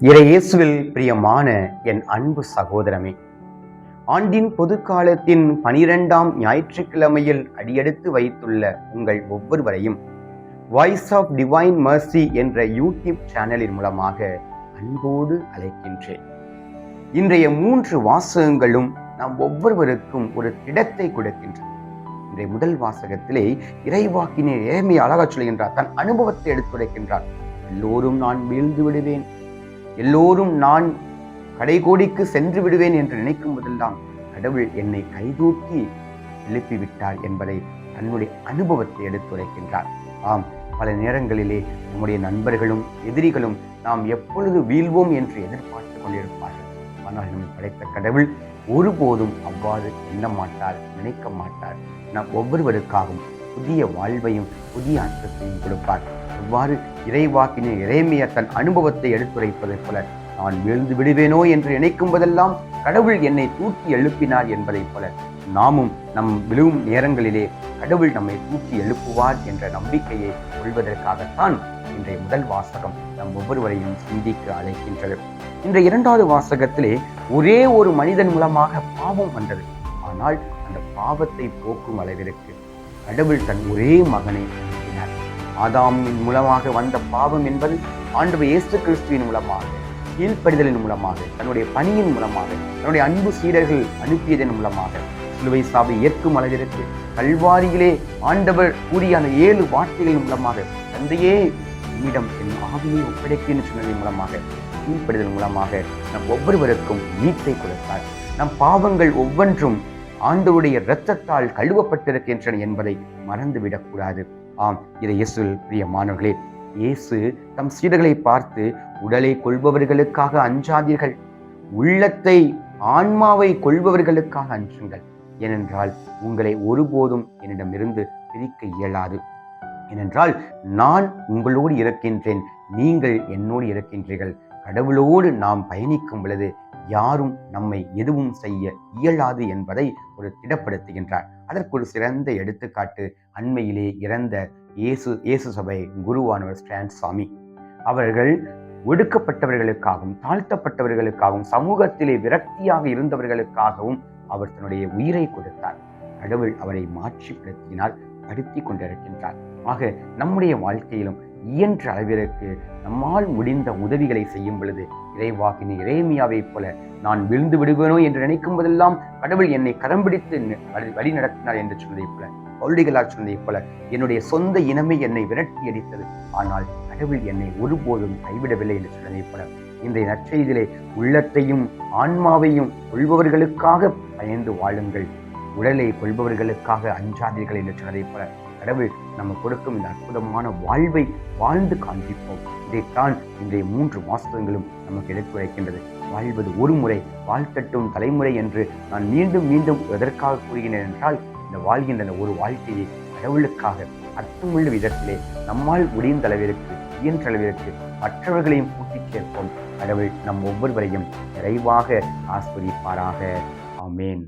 இறையேசுவில் பிரியமான என் அன்பு சகோதரமே, ஆண்டின் பொதுக்காலத்தின் 12ஆம் ஞாயிற்றுக்கிழமையில் அடியெடுத்து வைத்துள்ள உங்கள் ஒவ்வொருவரையும் வாய்ஸ் ஆஃப் டிவைன் மர்சி என்ற யூடியூப் சேனலின் மூலமாக அன்போடு அழைக்கின்றேன். இன்றைய 3 வாசகங்களும் நாம் ஒவ்வொருவருக்கும் ஒரு திடத்தை கொடுக்கின்றன. இன்றைய முதல் வாசகத்திலே இறைவாக்கினர் ஏமையை அழகா சொல்கின்றார். தன் அனுபவத்தை எடுத்துரைக்கின்றார். எல்லோரும் நான் வீழ்ந்து விடுவேன், எல்லோரும் நான் கடைகோடிக்கு சென்று விடுவேன் என்று நினைக்கும் போதெல்லாம் கடவுள் என்னை கைதூக்கி எழுப்பிவிட்டார் என்பதை தன்னுடைய அனுபவத்தை எடுத்துரைக்கின்றார். ஆம், பல நேரங்களிலே நம்முடைய நண்பர்களும் எதிரிகளும் நாம் எப்பொழுது வீழ்வோம் என்று எதிர்பார்த்து கொண்டிருப்பார்கள். ஆனால் நம்மை படைத்த கடவுள் ஒருபோதும் அவ்வாறு எண்ண மாட்டார், நினைக்க மாட்டார். நாம் ஒவ்வொருவருக்காகவும் புதிய வாழ்வையும் புதிய அர்த்தத்தையும் கொடுப்பார். அவ்வாறு இறைவாக்கின எரேமியா தன் அனுபவத்தை எடுத்துரைப்பதைப் போல நான் வீழ்ந்து விடுவேனோ என்று நினைக்கும் போதெல்லாம் கடவுள் என்னை தூக்கி எழுப்பினார் என்பதைப் போல நாமும் நம் விழும் நேரங்களிலே கடவுள் நம்மை தூக்கி எழுப்புவார் என்ற நம்பிக்கையை கொள்வதற்காகத்தான் இன்றைய முதல் வாசகம் நம் ஒவ்வொருவரையும் சிந்திக்க அழைக்கின்றது. இன்றைய 2வது வாசகத்திலே ஒரே ஒரு மனிதன் மூலமாக பாவம் வந்தது. ஆனால் அந்த பாவத்தை போக்கும் அளவிற்கு கடவுள் தன் ஒரே மகனை அனுப்பினார். ஆதாமின் மூலமாக வந்த பாவம் என்பது ஆண்டவர் இயேசு கிறிஸ்துவின் மூலமாக, கீழ்ப்படிதலின் மூலமாக, தன்னுடைய பணியின் மூலமாக, தன்னுடைய அன்பு சீடர்கள் அனுப்பியதன் மூலமாக சிலுவை சாவை ஏற்கும் அளவிற்கு கல்வாரியிலே ஆண்டவர் கூறிய அந்த 7 வார்த்தைகளின் மூலமாக, தந்தையே என்னிடம் என் ஆவியை ஒப்படைக்கிறேன் சொன்னதன் மூலமாக, கீழ்ப்படிதல் மூலமாக நம் ஒவ்வொருவருக்கும் மீட்பை கொடுத்தார். நம் பாவங்கள் ஒவ்வொன்றும் ஆண்டவருடைய இரத்தத்தால் கழுவப்பட்டிருக்கின்றன என்பதை மறந்துவிடக்கூடாது. ஆம், இதை இயேசுவில் பிரியமானவர்களே, இயேசு தம் சீடர்களை பார்த்து உடலை கொள்பவர்களுக்காக அஞ்சாதீர்கள், உள்ளத்தை ஆன்மாவை கொள்பவர்களுக்காக அஞ்சுங்கள். ஏனென்றால் உங்களை ஒருபோதும் என்னிடமிருந்து பிரிக்க இயலாது. ஏனென்றால் நான் உங்களோடு இருக்கின்றேன், நீங்கள் என்னோடு இருக்கின்றீர்கள். கடவுளோடு நாம் பயணிக்கும் பொழுது யாரும் நம்மை எதுவும் செய்ய இயலாது என்பதை ஒரு திடப்படுத்துகின்றார். அதற்கு ஒரு சிறந்த எடுத்துக்காட்டு அண்மையிலே இறந்த இயேசு சபை குருவானவர் ஸ்டான் சாமி. அவர்கள் ஒடுக்கப்பட்டவர்களுக்காகவும் தாழ்த்தப்பட்டவர்களுக்காகவும் சமூகத்திலே விரக்தியாக இருந்தவர்களுக்காகவும் அவர் தன்னுடைய உயிரை கொடுத்தார். கடவுள் அவரை மாற்றிப்படுத்தினால் படுத்தி கொண்டிருக்கின்றார். ஆக நம்முடைய வாழ்க்கையிலும் இயன்ற அளவிற்கு நம்மால் முடிந்த உதவிகளை செய்யும் பொழுது இறைவாக்கின எரேமியாவைப் போல நான் விழுந்து விடுவேனோ என்று நினைக்கும் போதெல்லாம் கடவுள் என்னை கரம் பிடித்து வழி நடத்தினார் என்று சொன்னதைப் போல, பவுல்டிகளார் சொன்னதைப் போல என்னுடைய சொந்த இனமே என்னை விரட்டி அடித்தது, ஆனால் கடவுள் என்னை ஒருபோதும் கைவிடவில்லை என்று சொன்னதைப் போல இன்றைய நற்செய்தியிலே உள்ளத்தையும் ஆன்மாவையும் கொள்பவர்களுக்காக பயந்து வாழுங்கள், உடலை கொள்பவர்களுக்காக அஞ்சாதீர்கள் என்று சொன்னதைப் போல கடவுள் நம்ம கொடுக்கும் இந்த அற்புதமான வாழ்வை வாழ்ந்து காண்பிப்போம். இதைத்தான் இன்றைய 3 வாசகங்களும் நமக்கு எடுத்துரைக்கின்றது. வாழ்வது ஒரு முறை, வாழ்த்தட்டும் தலைமுறை என்று நான் மீண்டும் மீண்டும் எதற்காக கூறுகிறேன் என்றால், இந்த வாழ்கின்ற ஒரு வாழ்க்கையை கடவுளுக்காக அர்த்தமுள்ள விதத்திலே நம்மால் முடிந்த அளவிற்கு, இயன்ற அளவிற்கு மற்றவர்களையும் கூட்டிச் சேர்ப்போம். கடவுள் நம் ஒவ்வொருவரையும் நிறைவாக ஆசீர்வதிப்பாராக. ஆமேன்.